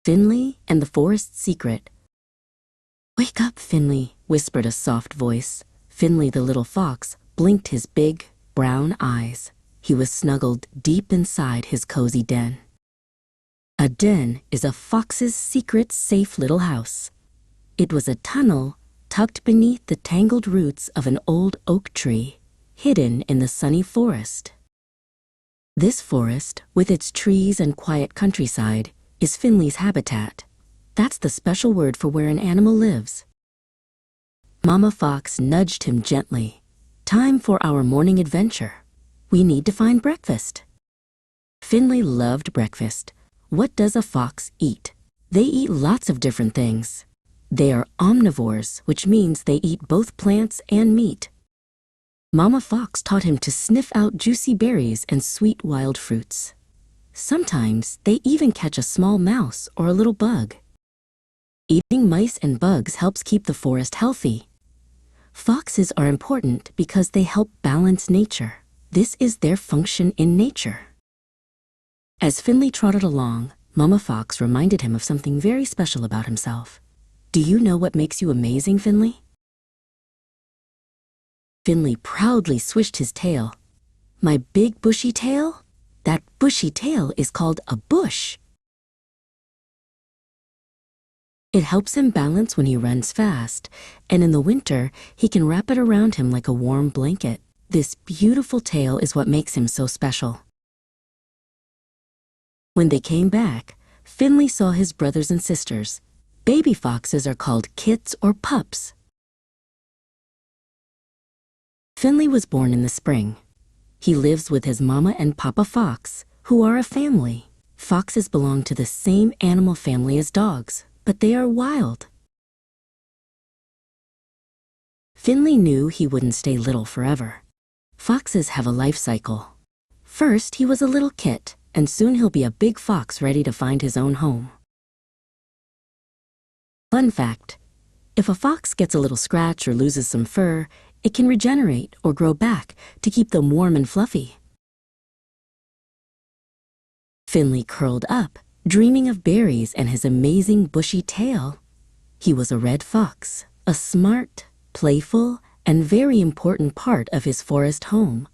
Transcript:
Finley and the Forest Secret. "Wake up, Finley," whispered a soft voice. Finley the little fox blinked his big, brown eyes. He was snuggled deep inside his cozy den. A den is a fox's secret, safe little house. It was a tunnel tucked beneath the tangled roots of an old oak tree, hidden in the sunny forest. This forest, with its trees and quiet countryside, is Finley's habitat. That's the special word for where an animal lives. Mama Fox nudged him gently. "Time for our morning adventure. We need to find breakfast." Finley loved breakfast. What does a fox eat? They eat lots of different things. They are omnivores, which means they eat both plants and meat. Mama Fox taught him to sniff out juicy berries and sweet wild fruits. Sometimes they even catch a small mouse or a little bug. Eating mice and bugs helps keep the forest healthy. Foxes are important because they help balance nature. This is their function in nature. As Finley trotted along, Mama Fox reminded him of something very special about himself. "Do you know what makes you amazing, Finley?" Finley proudly swished his tail. "My big bushy tail? That bushy tail is called a bush." It helps him balance when he runs fast, and in the winter, he can wrap it around him like a warm blanket. This beautiful tail is what makes him so special. When they came back, Finley saw his brothers and sisters. Baby foxes are called kits or pups. Finley was born in the spring. He lives with his mama and Papa Fox, who are a family. Foxes belong to the same animal family as dogs, but they are wild. Finley knew he wouldn't stay little forever. Foxes have a life cycle. First, he was a little kit, and soon he'll be a big fox ready to find his own home. Fun fact: if a fox gets a little scratch or loses some fur, it can regenerate or grow back to keep them warm and fluffy. Finley curled up, dreaming of berries and his amazing bushy tail. He was a red fox, a smart, playful, and very important part of his forest home.